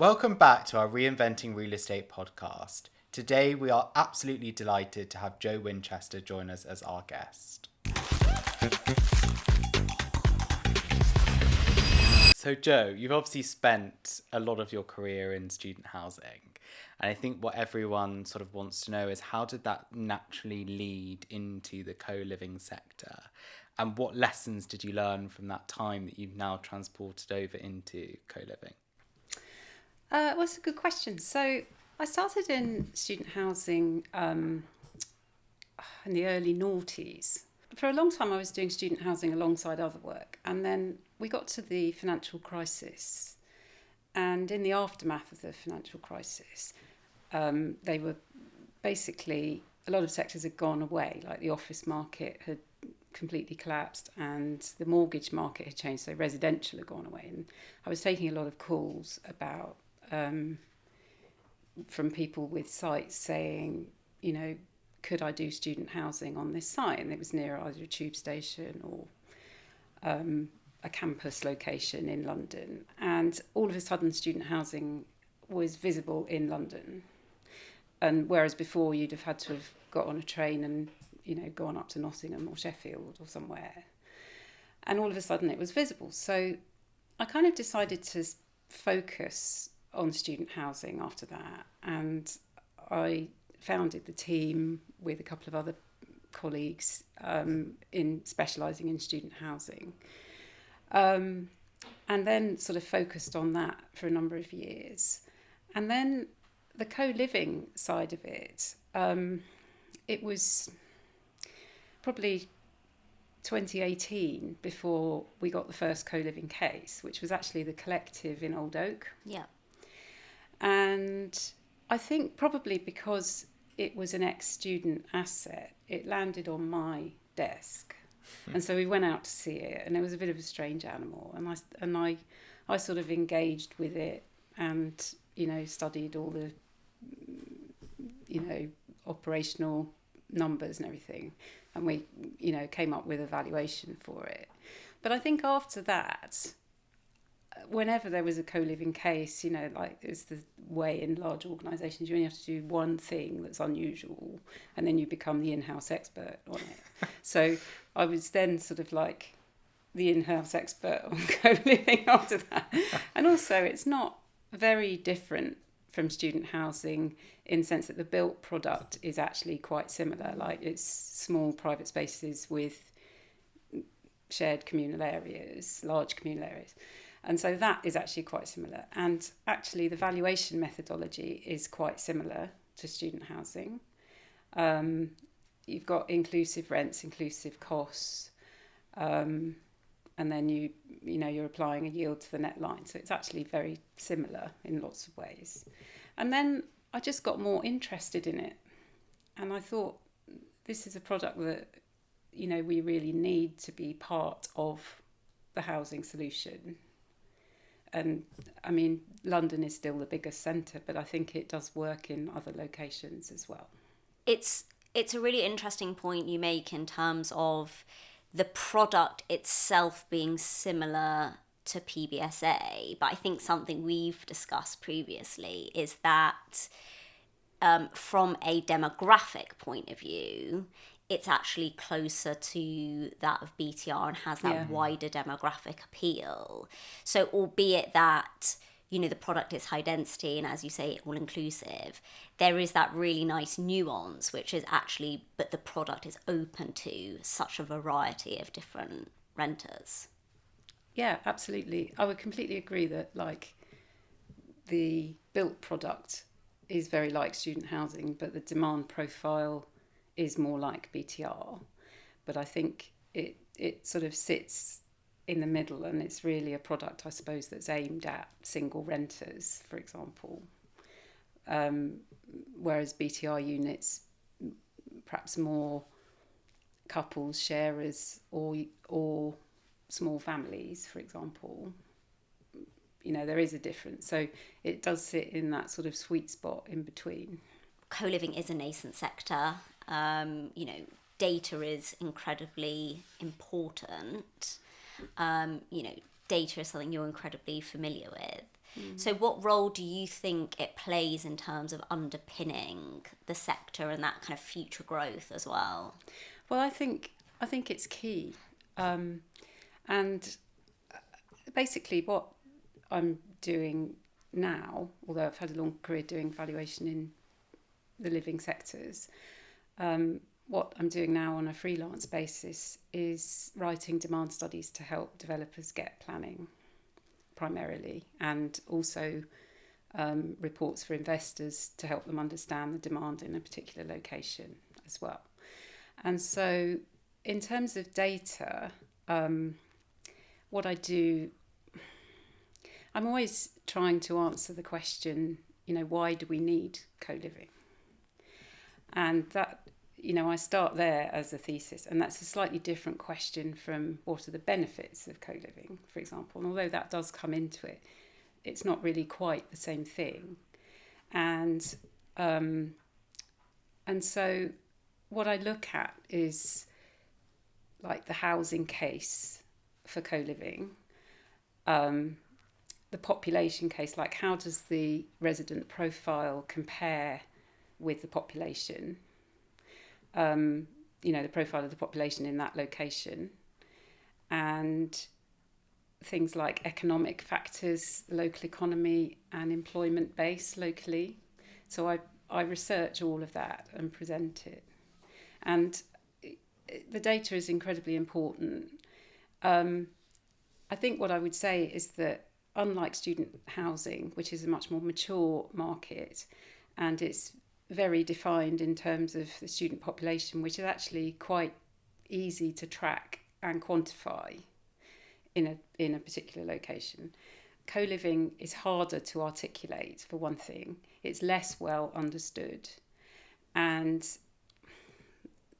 Welcome back to our Reinventing Real Estate podcast. Today we are absolutely delighted to have Jo Winchester join us as our guest. So Jo, you've obviously spent a lot of your career in student housing. And I think what everyone sort of wants to know is how did that naturally lead into the co-living sector? And what lessons did you learn from that time that you've now transported over into co-living? Well, it's a good question. So I started in student housing in the early noughties. For a long time I was doing student housing alongside other work, and then we got to the financial crisis, and in the aftermath of the financial crisis they were basically, a lot of sectors had gone away, like the office market had completely collapsed and the mortgage market had changed, so residential had gone away. And I was taking a lot of calls about from people with sites saying, you know, could I do student housing on this site? And it was near either a tube station or a campus location in London. And all of a sudden student housing was visible in London. And whereas before you'd have had to have got on a train and, you know, gone up to Nottingham or Sheffield or somewhere. And all of a sudden it was visible. So I kind of decided to focus on student housing after that, and I founded the team with a couple of other colleagues in specialising in student housing, and then sort of focused on that for a number of years. And then the co-living side of it, it was probably 2018 before we got the first co-living case, which was actually the Collective in Old Oak. Yeah. And I think probably because it was an ex-student asset, it landed on my desk. And so we went out to see it, and it was a bit of a strange animal. And I sort of engaged with it and, you know, studied all the, you know, operational numbers and everything. And we, you know, came up with a valuation for it. But I think after that, whenever there was a co-living case, you know, like it's the way in large organisations, you only have to do one thing that's unusual and then you become the in-house expert on it. So I was then sort of like the in-house expert on co-living after that. And also it's not very different from student housing in the sense that the built product is actually quite similar. Like it's small private spaces with shared communal areas, large communal areas. And so that is actually quite similar. And actually the valuation methodology is quite similar to student housing. You've got inclusive rents, inclusive costs, and then you're applying a yield to the net line. So it's actually very similar in lots of ways. And then I just got more interested in it. And I thought, this is a product that, you know, we really need to be part of the housing solution. And I mean, London is still the biggest centre, but I think it does work in other locations as well. It's a really interesting point you make in terms of the product itself being similar to PBSA, but I think something we've discussed previously is that from a demographic point of view, it's actually closer to that of BTR and has that wider demographic appeal. So albeit that, you know, the product is high density and, as you say, all inclusive, there is that really nice nuance, which is actually, but the product is open to such a variety of different renters. Yeah, absolutely. I would completely agree that, like, the built product is very like student housing, but the demand profile is more like BTR. But I think it sort of sits in the middle, and it's really a product, I suppose, that's aimed at single renters, for example. Whereas BTR units, perhaps more couples, sharers, or small families, for example. You know, there is a difference. So it does sit in that sort of sweet spot in between. Co-living is a nascent sector. You know, data is incredibly important. You know, data is something you're incredibly familiar with. So what role do you think it plays in terms of underpinning the sector and that kind of future growth as well? Well, I think it's key, and basically what I'm doing now, although I've had a long career doing valuation in the living sectors, what I'm doing now on a freelance basis is writing demand studies to help developers get planning primarily, and also reports for investors to help them understand the demand in a particular location as well. And so in terms of data, what I do, I'm always trying to answer the question, why do we need co-living? And that, I start there as a thesis, and that's a slightly different question from what are the benefits of co-living, for example. And although that does come into it, it's not really quite the same thing. And so what I look at is like the housing case for co-living, the population case, like how does the resident profile compare with the population, the profile of the population in that location, and things like economic factors, local economy and employment base locally. So I research all of that and present it. And the data is incredibly important. I think what I would say is that unlike student housing, which is a much more mature market, and it's very defined in terms of the student population, which is actually quite easy to track and quantify in a particular location. Co-living is harder to articulate, for one thing. It's less well understood. And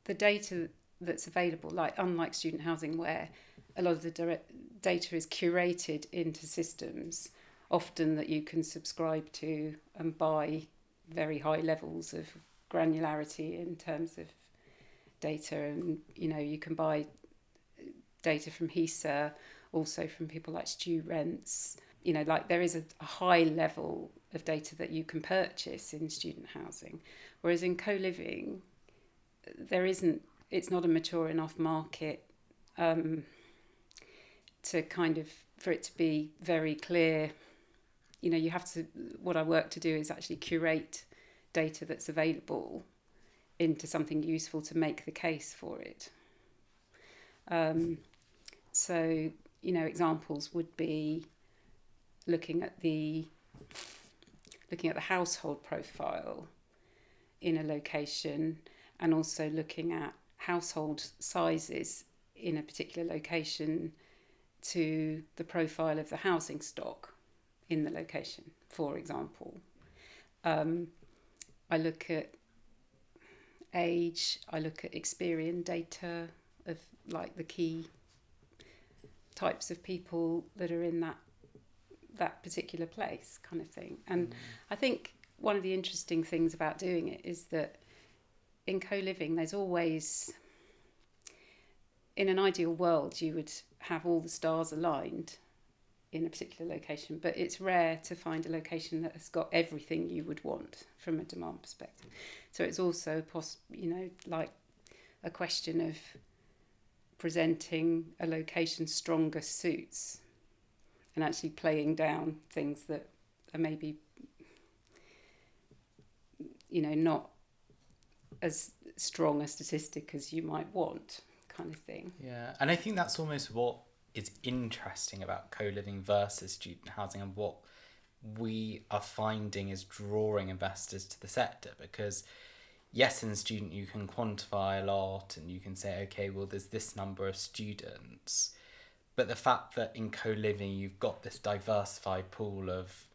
the data that's available, like unlike student housing, where a lot of the data is curated into systems, often that you can subscribe to and buy very high levels of granularity in terms of data. And, you can buy data from HESA, also from people like Stu Rents. There is a high level of data that you can purchase in student housing. Whereas in co-living, there isn't, it's not a mature enough market to kind of, for it to be very clear. You have to, what I work to do is actually curate data that's available into something useful to make the case for it. So, examples would be looking at the household profile in a location, and also looking at household sizes in a particular location to the profile of the housing stock in the location, for example. I look at age, I look at Experian data of like the key types of people that are in that particular place, kind of thing. And I think one of the interesting things about doing it is that in co-living, there's always, in an ideal world, you would have all the stars aligned in a particular location, but it's rare to find a location that has got everything you would want from a demand perspective. So it's also like a question of presenting a location's strongest suits and actually playing down things that are maybe not as strong a statistic as you might want, kind of thing. Yeah, and I think that's almost what is interesting about co-living versus student housing, and what we are finding is drawing investors to the sector. Because yes, in student you can quantify a lot and you can say, okay, well, there's this number of students, but the fact that in co-living you've got this diversified pool of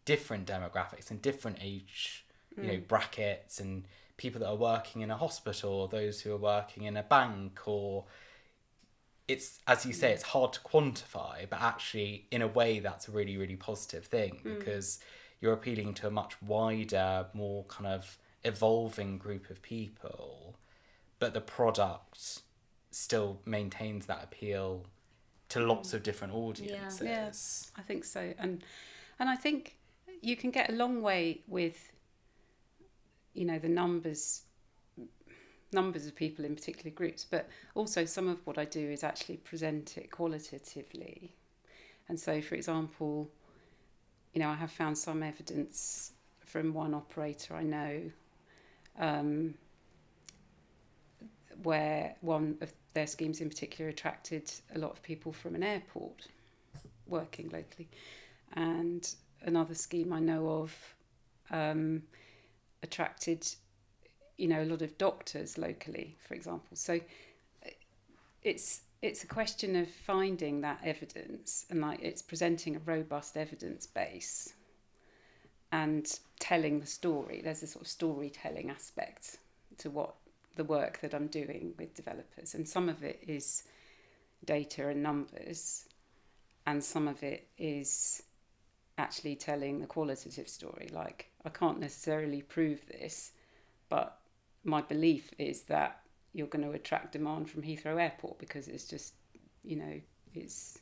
different demographics and different age brackets, and people that are working in a hospital, or those who are working in a bank, or it's, as you say, it's hard to quantify, but actually in a way that's a really, really positive thing, because you're appealing to a much wider, more kind of evolving group of people, but the product still maintains that appeal to lots of different audiences. Yeah, I think so. And And I think you can get a long way with, the numbers of people in particular groups, but also some of what I do is actually present it qualitatively. And so, for example, I have found some evidence from one operator I know, where one of their schemes in particular attracted a lot of people from an airport working locally, and another scheme I know of attracted a lot of doctors locally, for example. So it's a question of finding that evidence, and it's presenting a robust evidence base and telling the story. There's a sort of storytelling aspect to what the work that I'm doing with developers, and some of it is data and numbers, and some of it is actually telling the qualitative story. Like, I can't necessarily prove this, but my belief is that you're going to attract demand from Heathrow Airport because it's just, it's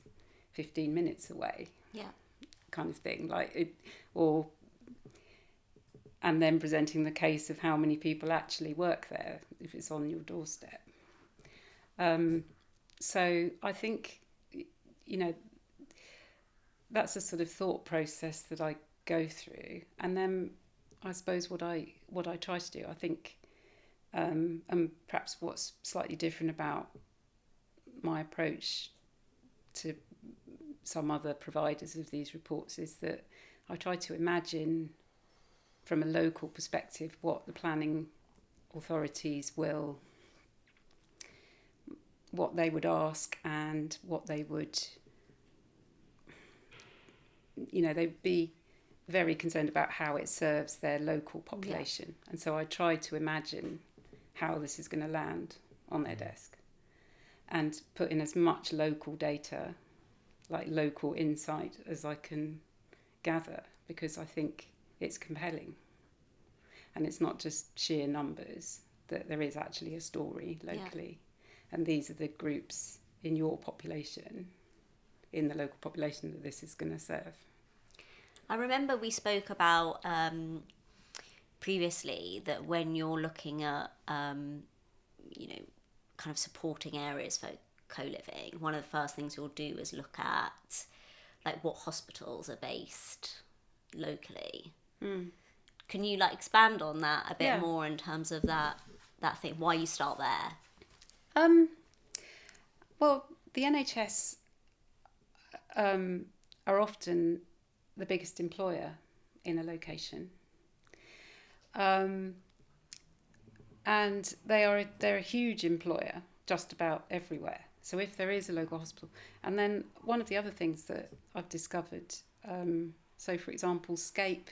15 minutes away. Yeah. Kind of thing. And then presenting the case of how many people actually work there if it's on your doorstep. So I think, that's a sort of thought process that I go through. And then I suppose what I try to do, I think, and perhaps what's slightly different about my approach to some other providers of these reports, is that I try to imagine from a local perspective what the planning authorities what they would ask, and what they would, they'd be very concerned about how it serves their local population. Yeah. And so I try to imagine how this is going to land on their desk and put in as much local data, like local insight, as I can gather, because I think it's compelling. And it's not just sheer numbers, that there is actually a story locally. Yeah. And these are the groups in your population, in the local population, that this is going to serve. I remember we spoke about previously that when you're looking at, kind of supporting areas for co-living, one of the first things you'll do is look at like what hospitals are based locally. Mm. Can you expand on that a bit more in terms of that thing, why you start there? Well, the NHS are often the biggest employer in a location, and they're a huge employer just about everywhere. So if there is a local hospital, and then one of the other things that I've discovered, so for example, Scape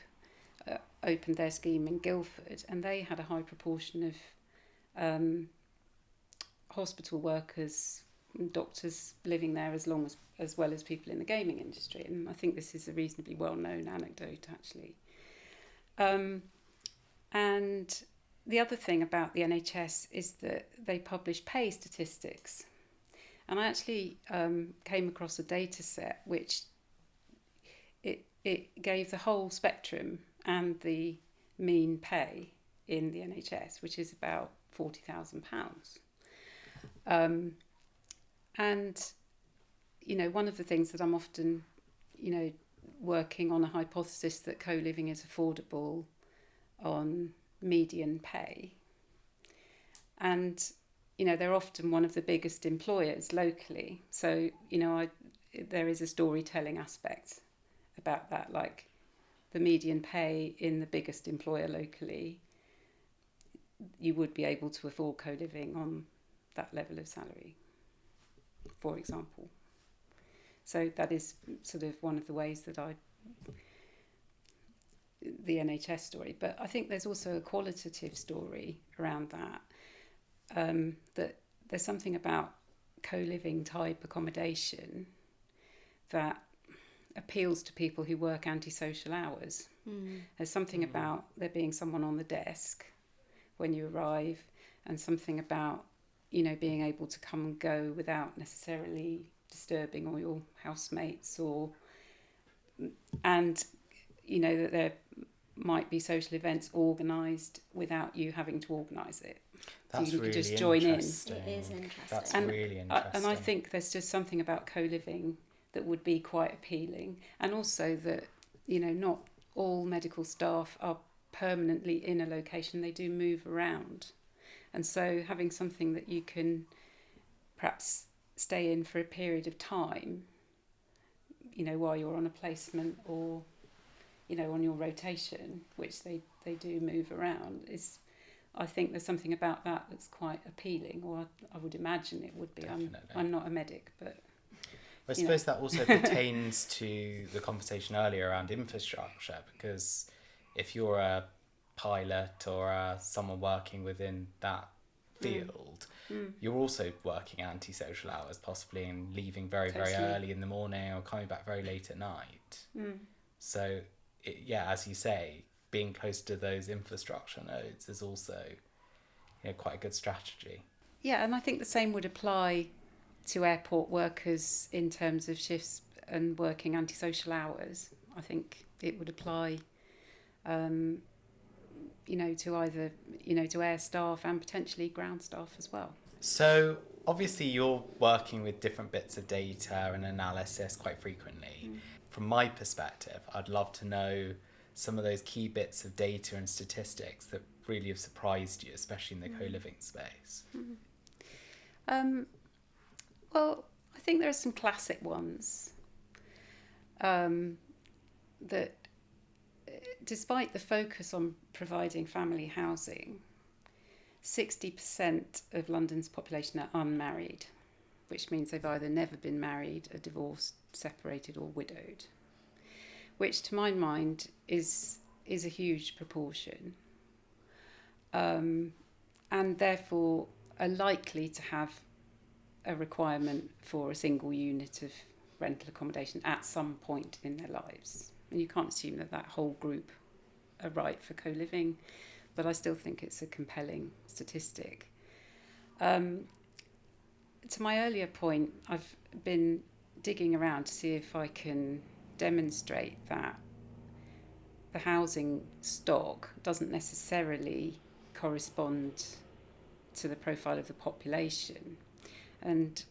opened their scheme in Guildford, and they had a high proportion of hospital workers, doctors living there as well as people in the gaming industry. And I think this is a reasonably well-known anecdote, actually. And the other thing about the NHS is that they publish pay statistics. And I actually came across a data set which it gave the whole spectrum and the mean pay in the NHS, which is about £40,000. And, one of the things that I'm often, working on a hypothesis that co-living is affordable on median pay. And, they're often one of the biggest employers locally. So, there is a storytelling aspect about that, like the median pay in the biggest employer locally, you would be able to afford co-living on that level of salary, for example. So that is sort of one of the ways that the NHS story. But I think there's also a qualitative story around that, that there's something about co-living type accommodation that appeals to people who work antisocial hours. There's something about there being someone on the desk when you arrive, and something about being able to come and go without necessarily disturbing all your housemates or and that there might be social events organised without you having to organise it. That's so you really can just join in. It is interesting. That's And really interesting. and I think there's just something about co-living that would be quite appealing, and also that not all medical staff are permanently in a location. They do move around, and so having something that you can perhaps stay in for a period of time, while you're on a placement or on your rotation, which they do move around, I think there's something about that that's quite appealing, or I would imagine it would be. I'm not a medic, but I suppose that also pertains to the conversation earlier around infrastructure, because if you're a pilot or someone working within that field, you're also working antisocial hours possibly, and leaving very very early in the morning or coming back very late at night. So as you say, being close to those infrastructure nodes is also quite a good strategy. Yeah, and I think the same would apply to airport workers in terms of shifts and working antisocial hours. I think it would apply to either to air staff and potentially ground staff as well. So obviously you're working with different bits of data and analysis quite frequently. From my perspective, I'd love to know some of those key bits of data and statistics that really have surprised you, especially in the co-living space. Well, I think there are some classic ones that, despite the focus on providing family housing, 60% of London's population are unmarried, which means they've either never been married, are divorced, separated or widowed, which to my mind is a huge proportion, and therefore are likely to have a requirement for a single unit of rental accommodation at some point in their lives. And you can't assume that whole group are right for co-living, but I still think it's a compelling statistic. To my earlier point, I've been digging around to see if I can demonstrate that the housing stock doesn't necessarily correspond to the profile of the population. And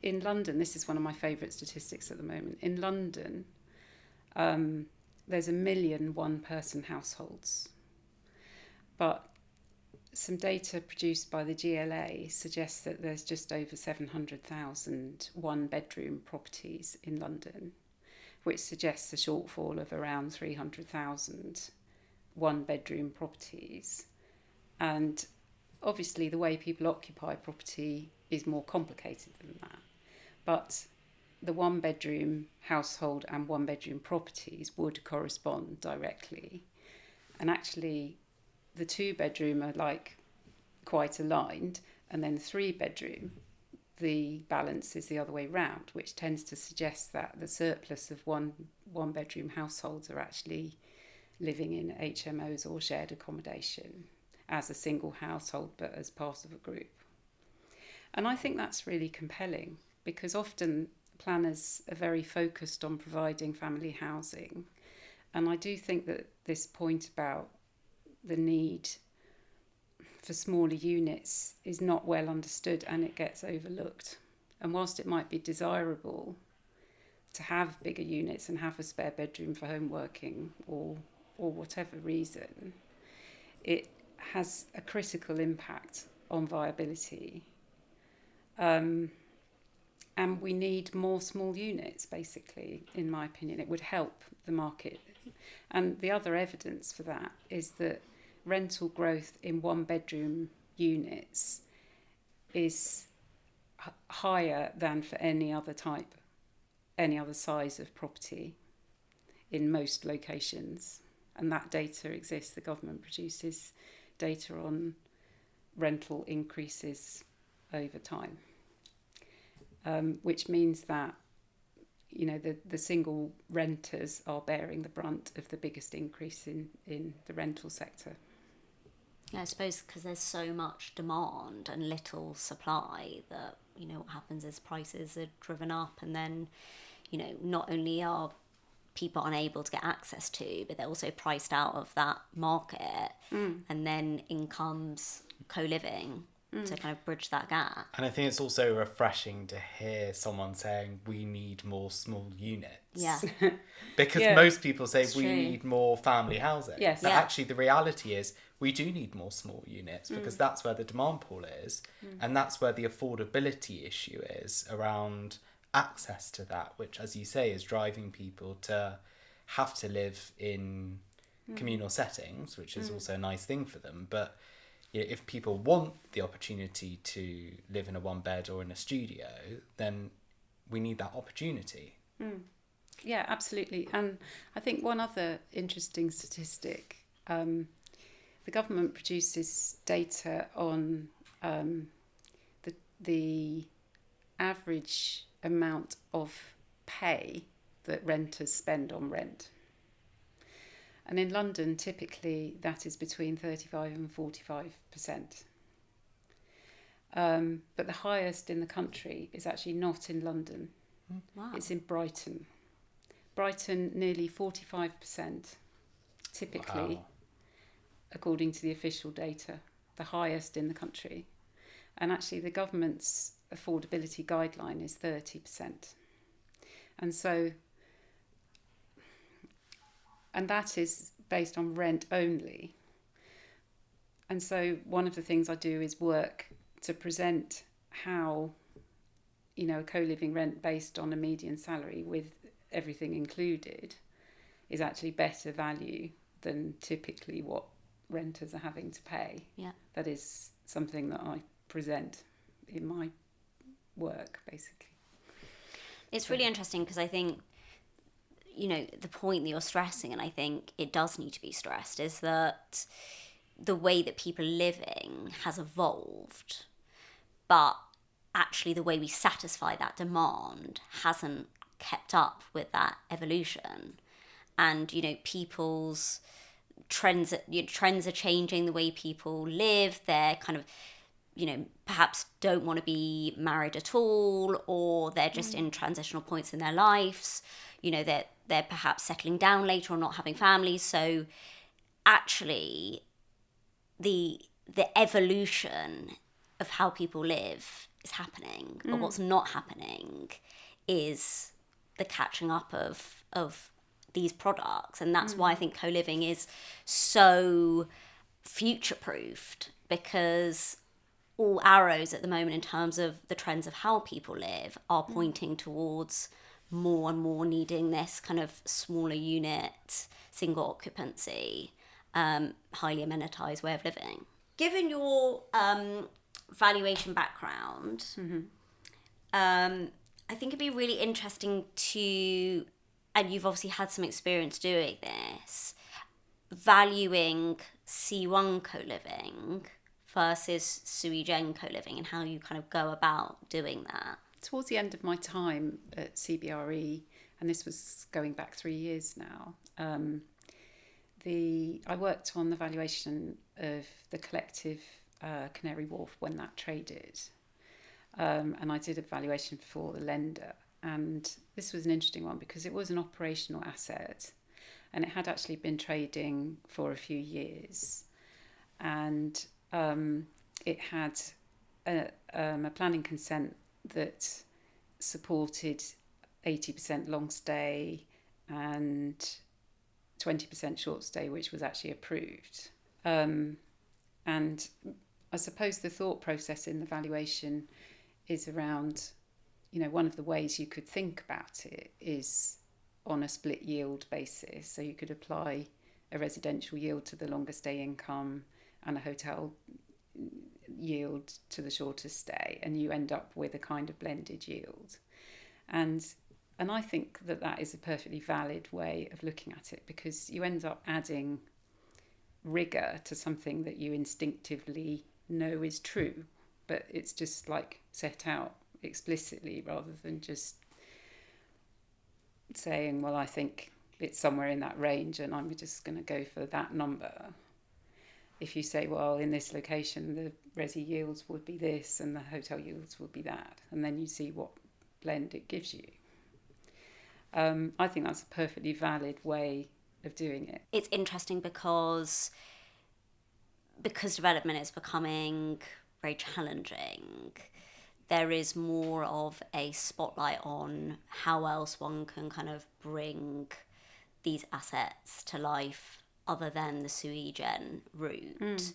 in London, this is one of my favourite statistics at the moment. In London, there's 1 million one-person households. But some data produced by the GLA suggests that there's just over 700,000 one-bedroom properties in London, which suggests a shortfall of around 300,000 one-bedroom properties. And obviously the way people occupy property is more complicated than that. But the one-bedroom household and one-bedroom properties would correspond directly. And actually, the two-bedroom are quite aligned, and then the three-bedroom, the balance is the other way round, which tends to suggest that the surplus of one-bedroom households are actually living in HMOs or shared accommodation as a single household, but as part of a group. And I think that's really compelling, because often planners are very focused on providing family housing. And I do think that this point about the need for smaller units is not well understood, and it gets overlooked. And whilst it might be desirable to have bigger units and have a spare bedroom for home working or whatever reason, it has a critical impact on viability. And we need more small units, basically, in my opinion. It would help the market. And the other evidence for that is that rental growth in one-bedroom units is higher than for any other size of property in most locations. And that data exists. The government produces data on rental increases over time, which means that the single renters are bearing the brunt of the biggest increase in the rental sector. Yeah, I suppose because there's so much demand and little supply that, what happens is prices are driven up, and then, not only are people are unable to get access to, but they're also priced out of that market. And then in comes co-living to kind of bridge that gap. And I think it's also refreshing to hear someone saying we need more small units. Yeah. Because Yeah, most people say it's we true. need more family housing. Yes. But Yeah. actually the reality is we do need more small units because that's where the demand pool is. And that's where the affordability issue is around access to that, which, as you say, is driving people to have to live in communal settings, which is also a nice thing for them. But if people want the opportunity to live in a one bed or in a studio, then we need that opportunity. Yeah, absolutely. And I think one other interesting statistic, the government produces data on the average amount of pay that renters spend on rent. And in London, typically that is between 35 and 45%. But the highest in the country is actually not in London. Wow. It's in Brighton. Brighton, nearly 45%, typically, Wow. according to the official data, the highest in the country. And actually the government's affordability guideline is 30%. And that is based on rent only. And so one of the things I do is work to present how, a co-living rent based on a median salary with everything included is actually better value than typically what renters are having to pay. Yeah. That is something that I present in my work, basically. It's really interesting because I think, the point that you're stressing, and I think it does need to be stressed, is that the way that people are living has evolved, but actually the way we satisfy that demand hasn't kept up with that evolution. And, people's trends are changing, the way people live. They're kind of, perhaps don't want to be married at all, or they're just in transitional points in their lives. They're perhaps settling down later or not having families. So actually the evolution of how people live is happening, but what's not happening is the catching up of these products. And that's why I think co-living is so future-proofed, because all arrows at the moment in terms of the trends of how people live are pointing towards more and more needing this kind of smaller unit, single occupancy, highly amenitized way of living. Given your valuation background, I think it'd be really interesting to, and you've obviously had some experience doing this, valuing C1 co-living versus sui gen co-living and how you kind of go about doing that. Towards the end of my time at CBRE, and this was going back 3 years now, I worked on the valuation of the collective Canary Wharf when that traded. And I did a valuation for the lender. And this was an interesting one because it was an operational asset and it had actually been trading for a few years. And it had a planning consent that supported 80% long stay and 20% short stay, which was actually approved. And I suppose the thought process in the valuation is around, one of the ways you could think about it is on a split yield basis. So you could apply a residential yield to the longer stay income and a hotel yield to the shorter stay, and you end up with a kind of blended yield. And I think that is a perfectly valid way of looking at it, because you end up adding rigour to something that you instinctively know is true, but it's just like set out explicitly rather than just saying, well, I think it's somewhere in that range and I'm just going to go for that number. If you say, well, in this location, the resi yields would be this and the hotel yields would be that, and then you see what blend it gives you. I think that's a perfectly valid way of doing it. It's interesting because development is becoming very challenging. There is more of a spotlight on how else one can kind of bring these assets to life other than the sui gen route.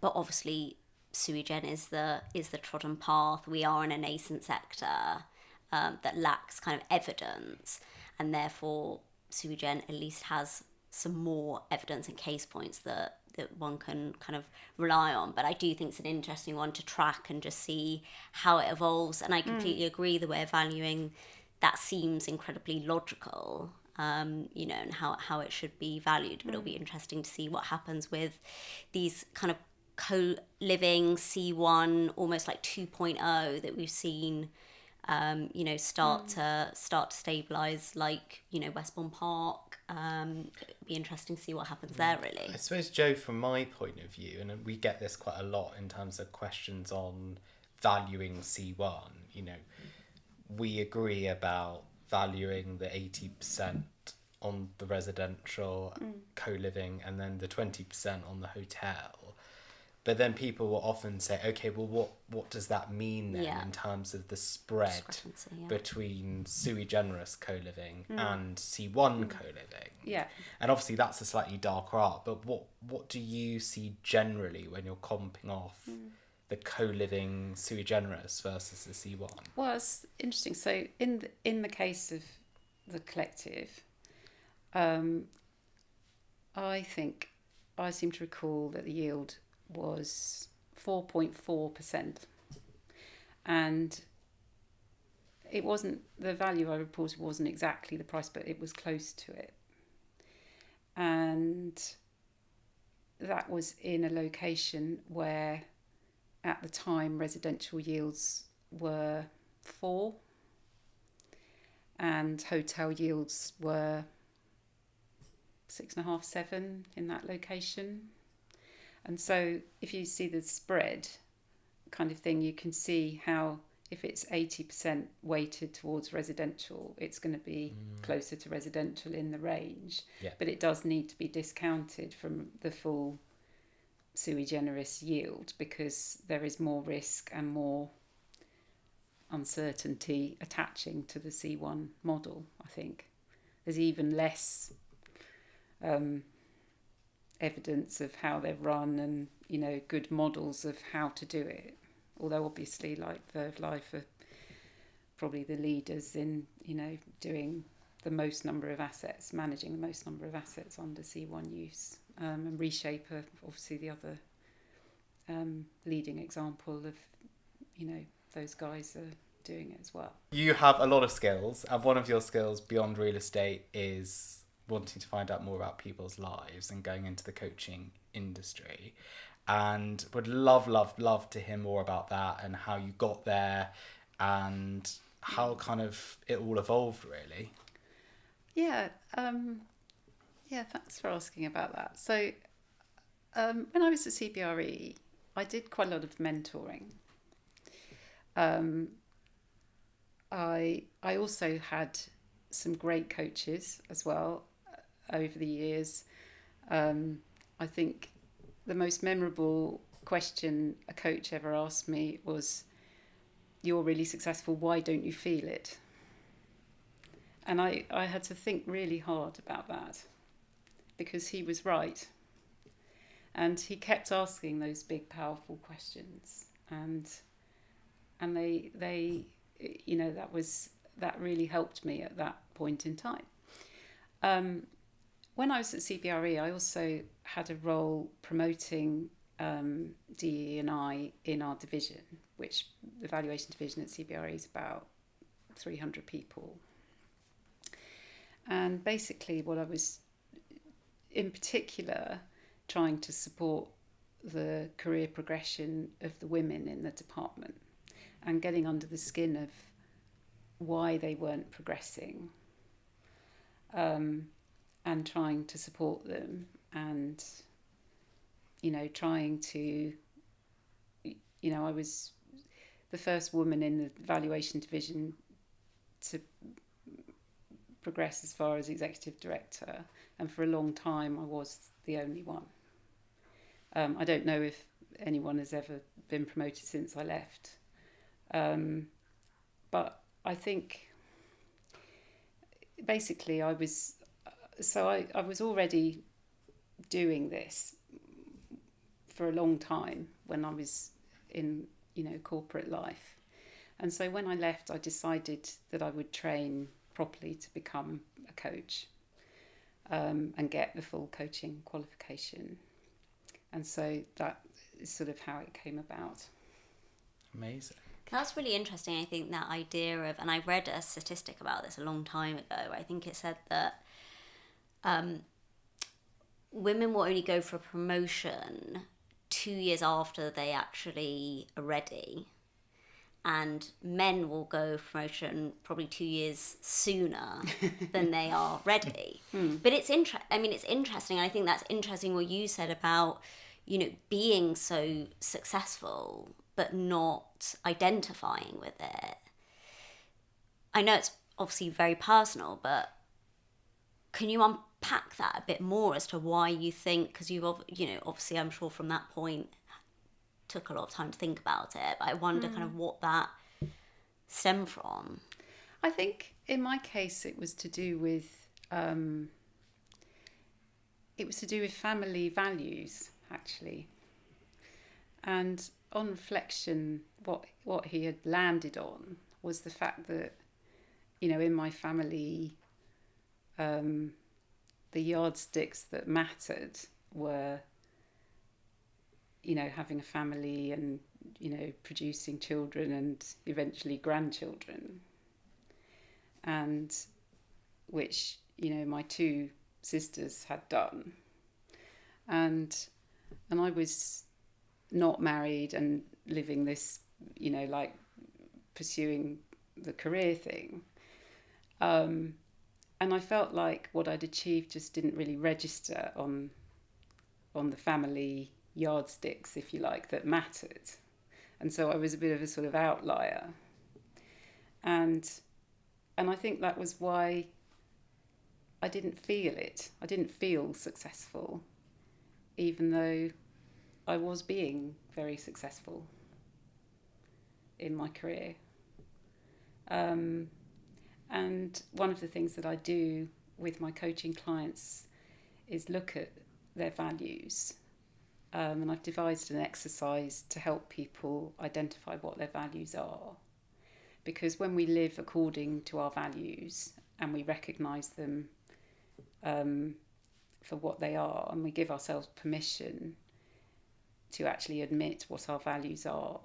But obviously sui gen is the trodden path. We are in a nascent sector that lacks kind of evidence, and therefore sui gen at least has some more evidence and case points that one can kind of rely on. But I do think it's an interesting one to track and just see how it evolves. And I completely agree, the way of valuing that seems incredibly logical, you know, and how it should be valued. But it'll be interesting to see what happens with these kind of co-living C1, almost like 2.0 that we've seen, you know, start to stabilise, like, you know, Westbourne Park. It'd be interesting to see what happens there, really. I suppose, Jo, from my point of view, and we get this quite a lot in terms of questions on valuing C1, you know, we agree about valuing the 80% on the residential co-living and then the 20% on the hotel. But then people will often say, okay, well, what does that mean then in terms of the spread between sui generis co-living and C1 co-living? Yeah. And obviously that's a slightly darker art, but what do you see generally when you're comping off the co-living sui generis versus the C1? Well, it's interesting. So in the case of the collective, I think I seem to recall that the yield was 4.4%, and it wasn't, the value I reported wasn't exactly the price, but it was close to it. And that was in a location where at the time residential yields were 4 and hotel yields were 6.5, 7 in that location. And so if you see the spread kind of thing, you can see how if it's 80% weighted towards residential, it's going to be closer to residential in the range. Yeah. But it does need to be discounted from the full sui generis yield because there is more risk and more uncertainty attaching to the C1 model, I think. There's even less evidence of how they're run and, you know, good models of how to do it. Although obviously, like Verve Life are probably the leaders in, you know, doing the most number of assets, managing the most number of assets under C1 use. And Reshape are obviously the other leading example of, you know, those guys are doing it as well. You have a lot of skills, and one of your skills beyond real estate is wanting to find out more about people's lives and going into the coaching industry, and would love to hear more about that and how you got there and how kind of it all evolved, really. Yeah, thanks for asking about that. So when I was at CBRE, I did quite a lot of mentoring. I also had some great coaches as well over the years. I think the most memorable question a coach ever asked me was, "You're really successful, why don't you feel it?" And I had to think really hard about that because he was right. And he kept asking those big, powerful questions. And they you know, that really helped me at that point in time. When I was at CBRE, I also had a role promoting DE&I in our division, which the valuation division at CBRE is about 300 people. And basically what I was in particular trying to support the career progression of the women in the department and getting under the skin of why they weren't progressing, and trying to support them and, you know, trying to, you know, I was the first woman in the valuation division to progress as far as executive director, and for a long time I was the only one. I don't know if anyone has ever been promoted since I left, but I think basically I was already doing this for a long time when I was in corporate life, and so when I left I decided that I would train properly to become a coach, and get the full coaching qualification, and so that is sort of how it came about. Amazing. That's really interesting. I think that idea of, and I read a statistic about this a long time ago, I think it said that women will only go for a promotion 2 years after they actually are ready, and men will go for promotion probably 2 years sooner than they are ready. But it's interesting. I think that's interesting what you said about, being so successful but not identifying with it. I know it's obviously very personal, but can you unpack that a bit more as to why you think, because you've, obviously I'm sure from that point took a lot of time to think about it, but I wonder kind of what that stemmed from. I think in my case it was to do with family values, actually. And on reflection, what he had landed on was the fact that, in my family, the yardsticks that mattered were, having a family and, producing children and eventually grandchildren. And which, my two sisters had done. And I was not married and living this, pursuing the career thing. And I felt like what I'd achieved just didn't really register on the family yardsticks, if you like, that mattered. And so I was a bit of a sort of outlier. And I think that was why I didn't feel it. I didn't feel successful, even though I was being very successful in my career. And one of the things that I do with my coaching clients is look at their values. And I've devised an exercise to help people identify what their values are. Because when we live according to our values and we recognise them for what they are, and we give ourselves permission to actually admit what our values are,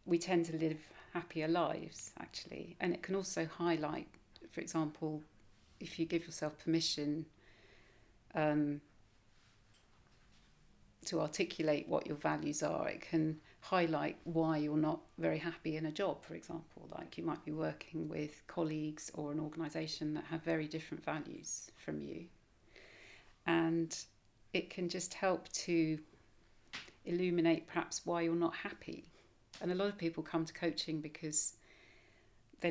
we tend to live happier lives, actually. And it can also highlight, for example, if you give yourself permission to articulate what your values are, it can highlight why you're not very happy in a job, for example. Like you might be working with colleagues or an organisation that have very different values from you. And it can just help to illuminate perhaps why you're not happy. And a lot of people come to coaching because they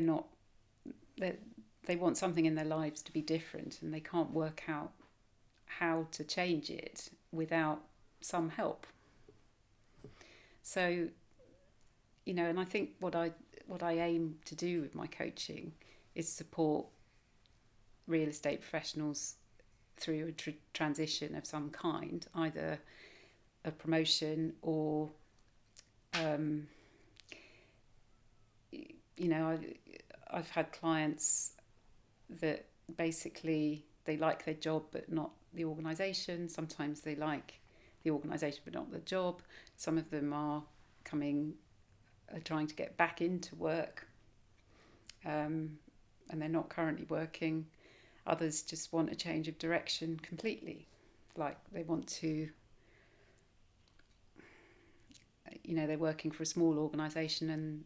want something in their lives to be different, and they can't work out how to change it without some help. So, and I think what I aim to do with my coaching is support real estate professionals through a transition of some kind, either a promotion or I've had clients that basically they like their job but not the organisation. Sometimes they like the organisation but not the job. Some of them are trying to get back into work, and they're not currently working. Others just want a change of direction completely, like they want to, they're working for a small organisation and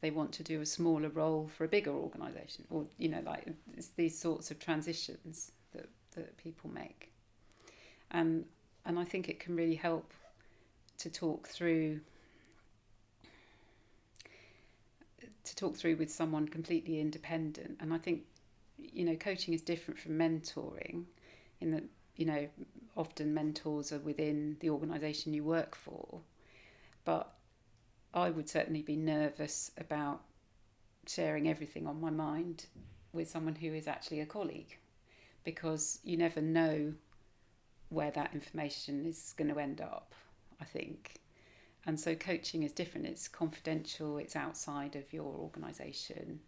they want to do a smaller role for a bigger organisation, or it's these sorts of transitions that people make. And I think it can really help to talk through to talk through with someone completely independent. And I think, coaching is different from mentoring in that, often mentors are within the organisation you work for. But I would certainly be nervous about sharing everything on my mind with someone who is actually a colleague, because you never know where that information is going to end up, I think. And so coaching is different. It's confidential, it's outside of your organisation.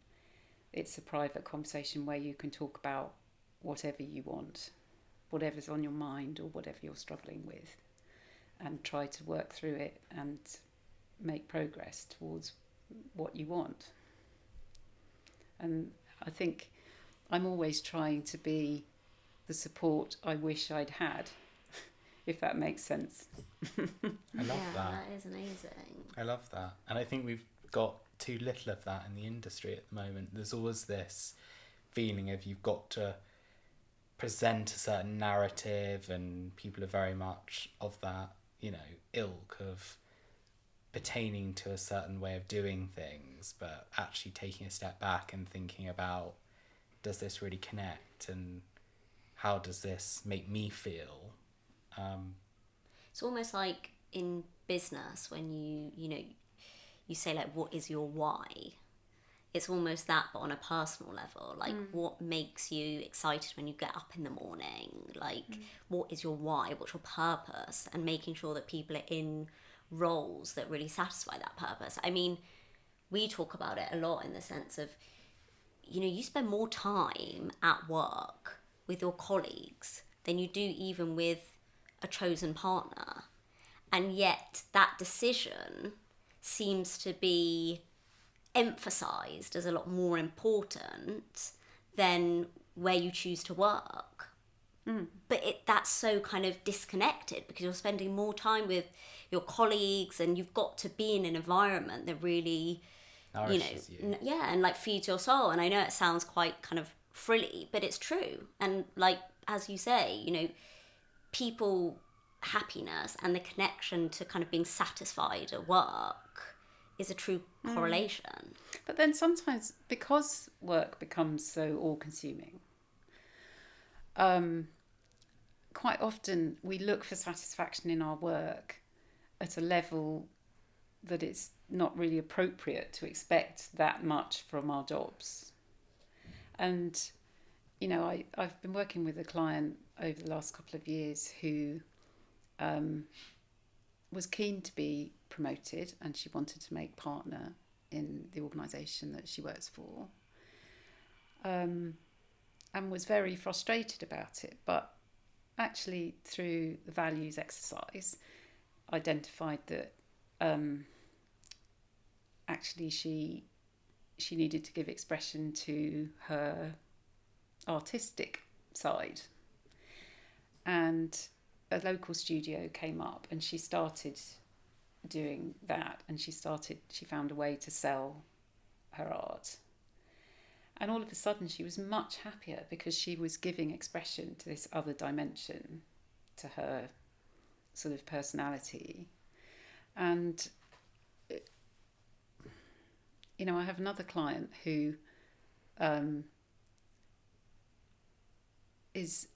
It's a private conversation where you can talk about whatever you want, whatever's on your mind or whatever you're struggling with, and try to work through it and make progress towards what you want. And I think I'm always trying to be the support I wish I'd had, if that makes sense. I love that. That is amazing. I love that. And I think we've got too little of that in the industry at the moment. There's always this feeling of you've got to present a certain narrative, and people are very much of that, ilk of pertaining to a certain way of doing things, but actually taking a step back and thinking about, does this really connect, and how does this make me feel? It's almost like in business when you say, like, what is your why? It's almost that, but on a personal level. Like, what makes you excited when you get up in the morning? Like, what is your why? What's your purpose? And making sure that people are in roles that really satisfy that purpose. I mean, we talk about it a lot in the sense of, you spend more time at work with your colleagues than you do even with a chosen partner. And yet that decision seems to be emphasised as a lot more important than where you choose to work. But that's so kind of disconnected, because you're spending more time with your colleagues, and you've got to be in an environment that really Nourishes you. And like feeds your soul. And I know it sounds quite kind of frilly, but it's true. And like, as you say, people happiness and the connection to kind of being satisfied at work is a true correlation. But then sometimes, because work becomes so all-consuming, quite often we look for satisfaction in our work at a level that it's not really appropriate to expect that much from our jobs. And, I've been working with a client over the last couple of years who was keen to be promoted, and she wanted to make partner in the organisation that she works for, and was very frustrated about it. But actually, through the values exercise, identified that actually she needed to give expression to her artistic side. And a local studio came up, and she started doing that, and she found a way to sell her art. And all of a sudden she was much happier, because she was giving expression to this other dimension to her sort of personality. And I have another client who is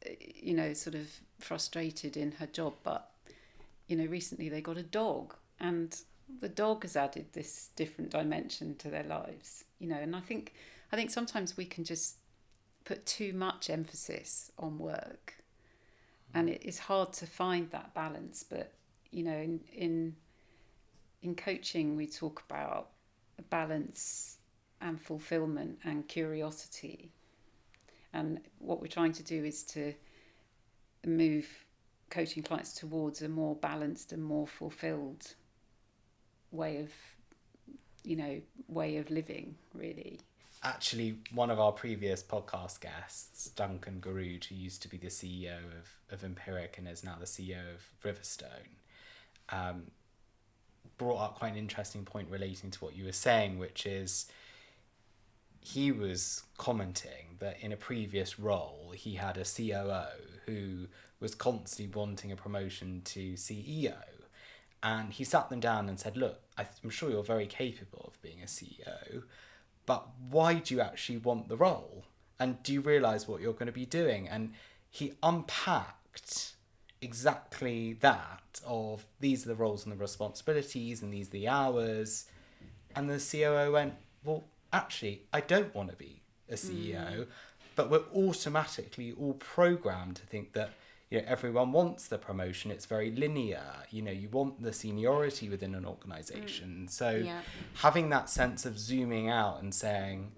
sort of frustrated in her job, but recently they got a dog, and the dog has added this different dimension to their lives. And I think sometimes we can just put too much emphasis on work, and it is hard to find that balance. But in coaching we talk about balance and fulfilment and curiosity. And what we're trying to do is to move coaching clients towards a more balanced and more fulfilled way of living, really. Actually, one of our previous podcast guests, Duncan Garoud, who used to be the CEO of Empiric and is now the CEO of Riverstone, brought up quite an interesting point relating to what you were saying, which is he was commenting that in a previous role he had a COO who was constantly wanting a promotion to CEO, And he sat them down and said, look, I'm sure you're very capable of being a CEO, but why do you actually want the role? And do you realise what you're going to be doing? And he unpacked exactly that of these are the roles and the responsibilities and these are the hours. And the COO went, well, actually, I don't want to be a CEO, but we're automatically all programmed to think that, you know, everyone wants the promotion. It's very linear. You know, you want the seniority within an organisation. So having that sense of zooming out and saying,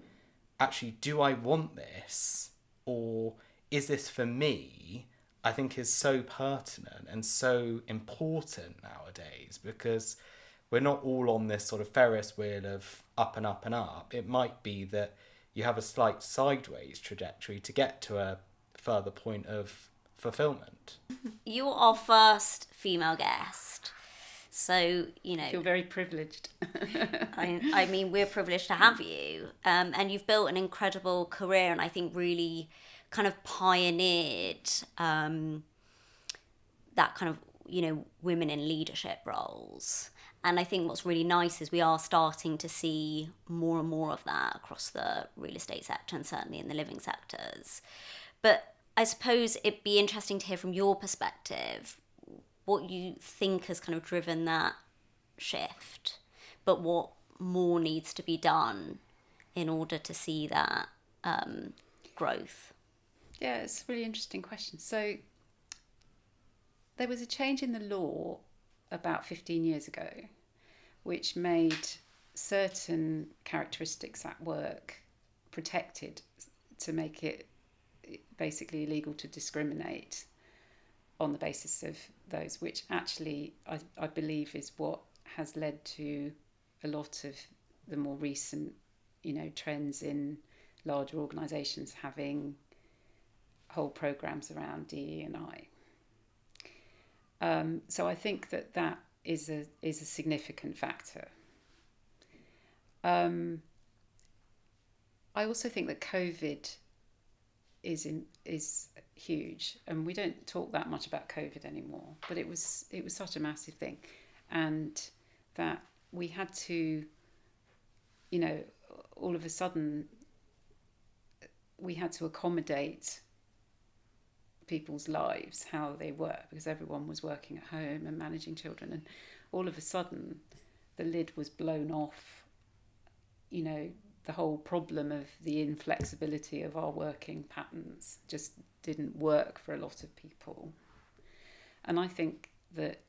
actually, do I want this? Or is this for me? I think is so pertinent and so important nowadays, because we're not all on this sort of Ferris wheel of up and up and up. It might be that you have a slight sideways trajectory to get to a further point of fulfilment. You're our first female guest, so you know. I feel very privileged. I mean, we're privileged to have you, and you've built an incredible career, and I think really kind of pioneered that kind of, you know, women in leadership roles. And I think what's really nice is we are starting to see more and more of that across the real estate sector and certainly in the living sectors. But I suppose it'd be interesting to hear from your perspective what you think has kind of driven that shift, but what more needs to be done in order to see that growth. Yeah, it's a really interesting question. So there was a change in the law about 15 years ago, which made certain characteristics at work protected to make it basically illegal to discriminate on the basis of those, which actually I believe is what has led to a lot of the more recent, you know, trends in larger organisations having whole programs around DE&I. So I think that is a significant factor. I also think that COVID is huge, and we don't talk that much about COVID anymore. But it was such a massive thing, and that we had to, you know, all of a sudden we had to accommodate people's lives, how they were, because everyone was working at home and managing children, and all of a sudden the lid was blown off, you know, the whole problem of the inflexibility of our working patterns just didn't work for a lot of people. And I think that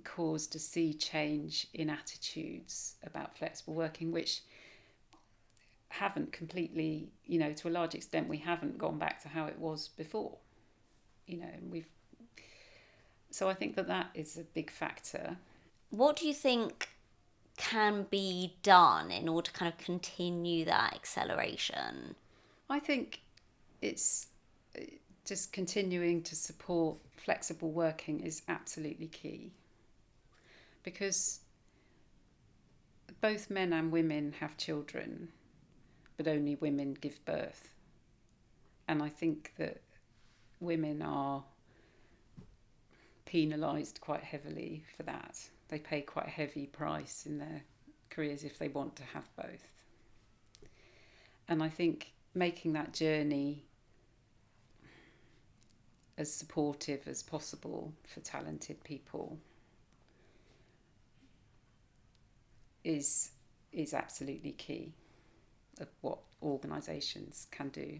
caused a sea change in attitudes about flexible working, which haven't completely, you know, to a large extent, we haven't gone back to how it was before, you know, so I think that is a big factor. What do you think can be done in order to kind of continue that acceleration? I think it's just continuing to support flexible working is absolutely key, because both men and women have children, but only women give birth. And I think that women are penalised quite heavily for that. They pay quite a heavy price in their careers if they want to have both. And I think making that journey as supportive as possible for talented people is absolutely key of what organisations can do.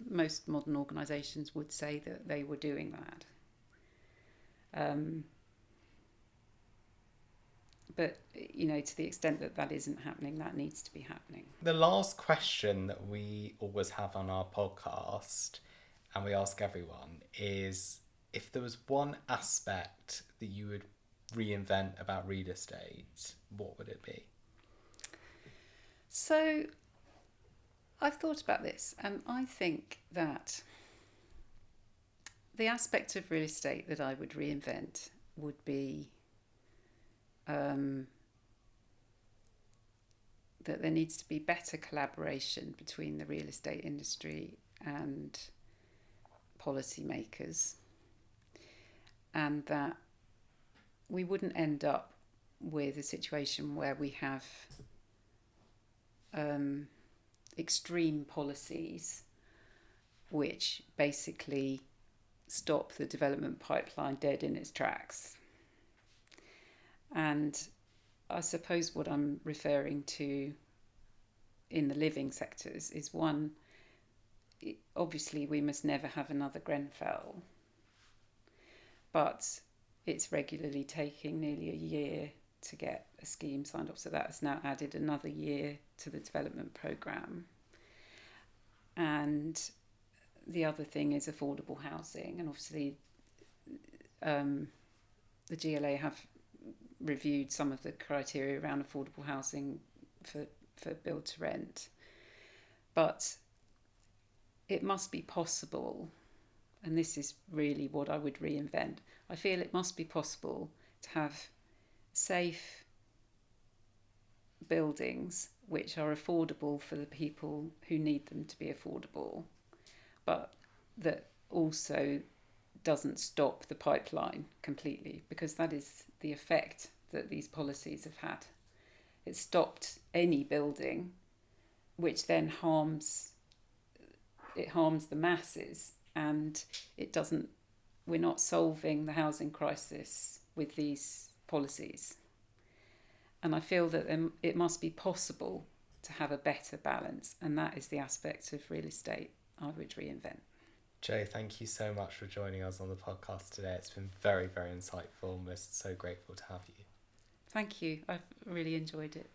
Most modern organisations would say that they were doing that. But, you know, to the extent that isn't happening, that needs to be happening. The last question that we always have on our podcast, and we ask everyone, is if there was one aspect that you would reinvent about real estate, what would it be? So I've thought about this, and I think that the aspect of real estate that I would reinvent would be that there needs to be better collaboration between the real estate industry and policymakers, and that we wouldn't end up with a situation where we have extreme policies which basically stop the development pipeline dead in its tracks. And I suppose what I'm referring to in the living sectors is, one, obviously we must never have another Grenfell, but it's regularly taking nearly a year to get a scheme signed off, so that has now added another year to the development programme. And the other thing is affordable housing, and obviously the GLA have reviewed some of the criteria around affordable housing for build to rent, but it must be possible, and this is really what I would reinvent. I feel it must be possible to have safe buildings which are affordable for the people who need them to be affordable, but that also doesn't stop the pipeline completely, because that is the effect that these policies have had. It stopped any building, which then harms the masses, and we're not solving the housing crisis with these policies. And I feel that it must be possible to have a better balance, and that is the aspect of real estate I would reinvent. Jo, thank you so much for joining us on the podcast today. It's been very, very insightful, and we're so grateful to have you. Thank you. I've really enjoyed it.